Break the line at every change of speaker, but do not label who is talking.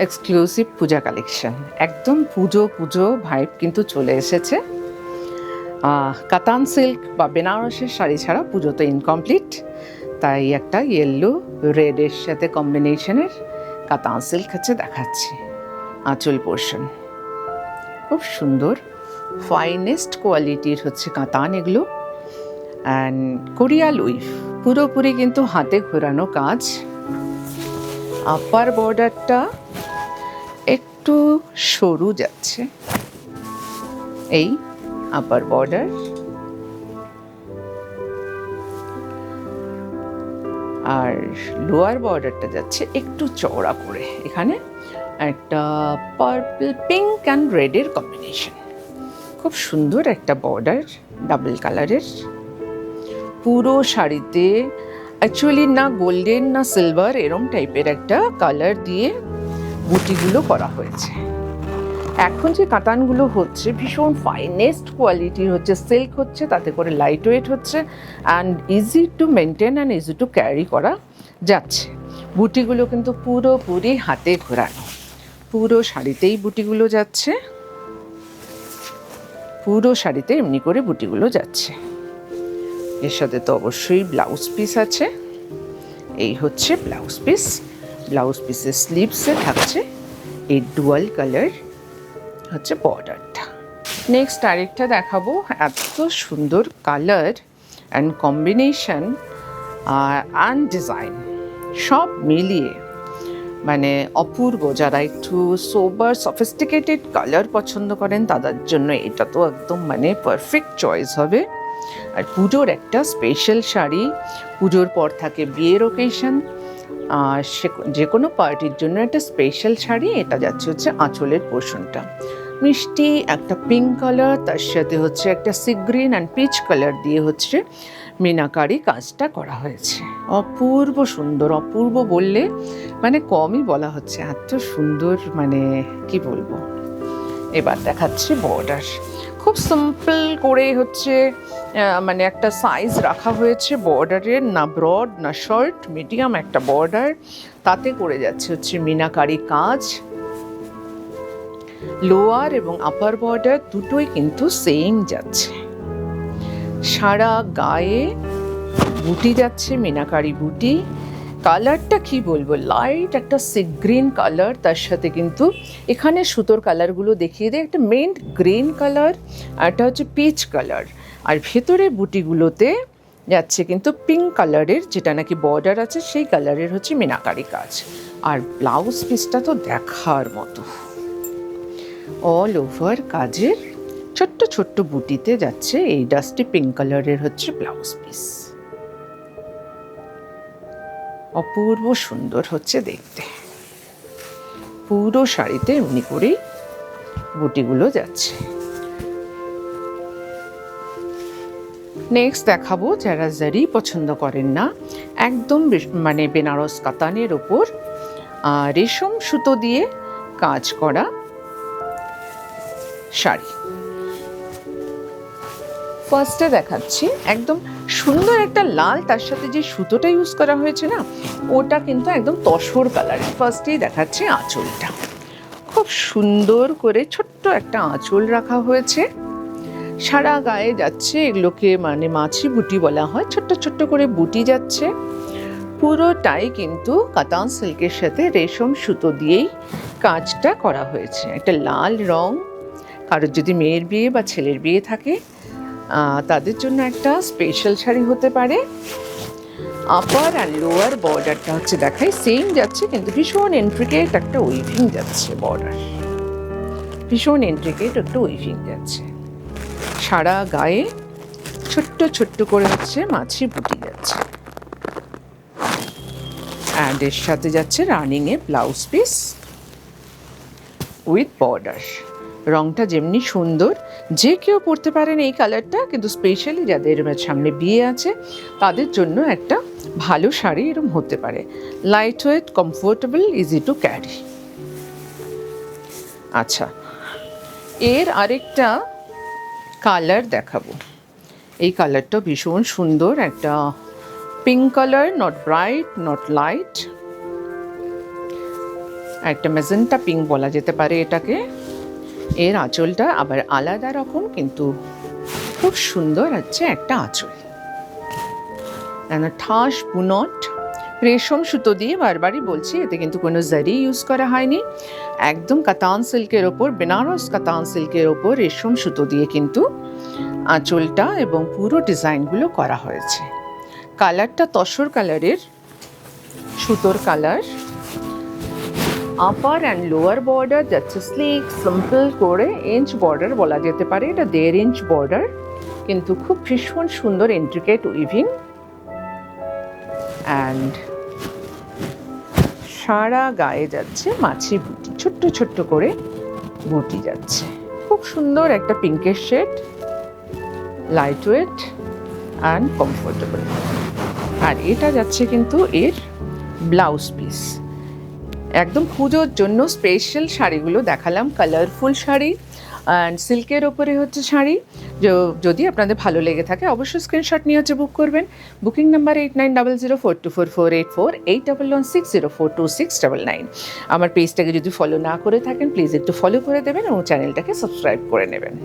Exclusive পূজা collection, একদম পুজো পুজো vibe কিন্তু চলে এসেছে। কাতান সিল্ক বা বেনারসের শাড়ি ছাড়া পুজো তো ইনকমপ্লিট, তাই একটা ইয়েলো রেডের সাথে কম্বিনেশনের কাতান সিল্ক হচ্ছে দেখাচ্ছি। আঁচল পোর্শন খুব সুন্দর, ফাইনেস্ট কোয়ালিটির হচ্ছে কাতান এগুলো। অ্যান্ড কোরিয়া লুইফ পুরোপুরি কিন্তু হাতে ঘোরানো কাজ। আপার বর্ডারটা একটু সরু যাচ্ছে, এই আপার বর্ডার। আর লোয়ার বর্ডারটা যাচ্ছে একটু চওড়া করে, এখানে একটা পার্পল পিঙ্ক অ্যান্ড রেডের কম্বিনেশন। খুব সুন্দর একটা বর্ডার, ডাবল কালারের। পুরো শাড়িতে অ্যাকচুয়ালি না গোল্ডেন না সিলভার এরম টাইপের একটা কালার দিয়ে বুটিগুলো করা হয়েছে। এখন যে কাতানগুলো হচ্ছে ভীষণ ফাইনেস্ট কোয়ালিটির হচ্ছে, সিল্ক হচ্ছে, তাতে করে লাইট ওয়েট হচ্ছে and easy to maintain and easy to carry করা যাচ্ছে। বুটিগুলো কিন্তু পুরোপুরি হাতে ঘোরানো, পুরো শাড়িতেই বুটিগুলো যাচ্ছে, পুরো শাড়িতে এমনি করে বুটিগুলো যাচ্ছে। এর সাথে তো অবশ্যই ব্লাউজ পিস আছে, এই হচ্ছে ব্লাউজ পিস। ব্লাউজ পিসের স্লিভসে থাকছে এই ডুয়াল কালার হচ্ছে বর্ডারটা। নেক্সট আরেকটা দেখাবো, এত সুন্দর colour and combination and design সব মিলিয়ে মানে অপূর্ব। যারা একটু সোবার সফিস্টিকেটেড কালার পছন্দ করেন তাদের জন্য এটা তো একদম মানে পারফেক্ট চয়েস হবে। আর পুজোর একটা স্পেশাল শাড়ি, পুজোর পর থাকে বিয়ের ওকেশন, যে কোনো পার্টির জন্য একটা স্পেশাল শাড়ি। এটা যাচ্ছে হচ্ছে আঁচলের পোর্শনটা মিষ্টি একটা পিঙ্ক কালার, তার সাথে হচ্ছে একটা sea green and peach colour দিয়ে হচ্ছে মিনাকারি কাজটা করা হয়েছে। অপূর্ব সুন্দর, অপূর্ব বললে মানে কমই বলা হচ্ছে, এত সুন্দর মানে কি বলবো। এবার দেখাচ্ছি বর্ডার, খুব সিম্পল করে হচ্ছে মানে একটা সাইজ রাখা হয়েছে বর্ডারের, না ব্রড না শর্ট, মিডিয়াম একটা বর্ডার, তাতে করে যাচ্ছে হচ্ছে মিনাকারি কাজ। লোয়ার এবং আপার বর্ডার দুটোই কিন্তু সেম যাচ্ছে, সারা গায়ে বুটি যাচ্ছে, মিনাকারি বুটি। কালারটা কি বলবো, লাইট একটা সি গ্রিন কালার, তার সাথে কিন্তু এখানে সুতোর কালারগুলো দেখিয়ে দেয়, একটা মেন গ্রিন কালার আর একটা হচ্ছে পিচ কালার, আর ভেতরে বুটিগুলোতে যাচ্ছে কিন্তু পিঙ্ক কালারের, যেটা নাকি বর্ডার আছে সেই কালারের হচ্ছে মিনাকারি কাজ। আর ব্লাউজ পিসটা তো দেখার মতো, অল ওভার কাজের ছোট্ট ছোট্ট বুটিতে যাচ্ছে এই ডাস্টি পিঙ্ক কালারের হচ্ছে ব্লাউজ পিস। অপূর্ব সুন্দর হচ্ছে দেখতে, পুরো শাড়িতে এমনি করেই বুটিগুলো যাচ্ছে। নেক্সট দেখাবো, যারা জারি পছন্দ করেন না, একদম মানে বেনারস কাতানের ওপর রেশম সুতো দিয়ে কাজ করা শাড়ি। ফার্স্টে দেখাচ্ছি একদম সুন্দর একটা লাল, তার সাথে যে সুতোটা ইউজ করা হয়েছে না ওটা কিন্তু একদম তসর কালারের। ফার্স্টেই দেখাচ্ছি আঁচলটা, খুব সুন্দর করে ছোট্ট একটা আঁচল রাখা হয়েছে, সারা গায়ে যাচ্ছে, এগুলোকে মানে মাছি বুটি বলা হয়, ছোট্ট ছোট্ট করে বুটি যাচ্ছে। পুরোটাই কিন্তু কাতান সিল্কের সাথে রেশম সুতো দিয়েই কাজটা করা হয়েছে। একটা লাল রং, কারোর যদি মেয়ের বিয়ে বা ছেলের বিয়ে থাকে তাদের জন্য একটা স্পেশাল শাড়ি হতে পারে। আপার আর লোয়ার বর্ডারটা হচ্ছে দেখাই সেম যাচ্ছে, কিন্তু ভীষণ ইন্ট্রিকেট একটা উইভিং যাচ্ছে, বর্ডার ভীষণ ইন্ট্রিকেট একটা উইভিং যাচ্ছে, সারা গায়ে ছোট্ট ছোট্ট করে হচ্ছে মাছি বুটি যাচ্ছে। অ্যান্ড এর সাথে যাচ্ছে রানিংয়ে ব্লাউজ পিস উইথ বর্ডার। রংটা যেমনি সুন্দর, যে কেউ পরতে পারেন এই কালারটা, কিন্তু স্পেশালি যাদের সামনে বিয়ে আছে তাদের জন্য একটা ভালো শাড়ি এরকম হতে পারে, light weight, comfortable, easy to carry. আচ্ছা, এর আরেকটা কালার দেখাবো, এই কালারটা ভীষণ সুন্দর, একটা pink colour, not bright not light, একটা ম্যাজেন্টা পিঙ্ক বলা যেতে পারে এটাকে। এর আঁচলটা আবার আলাদা রকম, কিন্তু খুব সুন্দর হচ্ছে একটা আঁচল। ঠাস বুনট রেশম সুতো দিয়ে, বারবারই বলছি, এতে কিন্তু কোনো জারি ইউজ করা হয়নি। একদম কাতান সিল্কের ওপর, বেনারস কাতান সিল্কের ওপর রেশম সুতো দিয়ে কিন্তু আঁচলটা এবং পুরো ডিজাইনগুলো করা হয়েছে। কালারটা তসর কালারের, সুতোর colour. Upper and lower border যাচ্ছে স্লিক সিম্পল করে, ইঞ্চ বর্ডার বলা যেতে পারে, এটা 1.5 ইঞ্চ বর্ডার, কিন্তু খুব ভীষণ সুন্দর ইন্ট্রিকেট উইভিং। অ্যান্ড সারা গায়ে যাচ্ছে মাছি বুটি, ছোট্ট ছোট্ট করে বুটি যাচ্ছে। খুব সুন্দর একটা পিঙ্কের shade, light weight and comfortable. আর এটা যাচ্ছে কিন্তু এর ব্লাউজ পিস। একদম পুজোর জন্য স্পেশাল শাড়িগুলো দেখালাম, কালারফুল শাড়ি অ্যান্ড সিল্কের ওপরে হচ্ছে শাড়ি। যদি আপনাদের ভালো লেগে থাকে অবশ্যই স্ক্রিনশট নিয়ে হচ্ছে বুক করবেন। Booking number 8900424484, 8116042699। আমার পেজটাকে যদি ফলো না করে থাকেন প্লিজ একটু ফলো করে দেবেন এবং চ্যানেলটাকে সাবস্ক্রাইব করে নেবেন।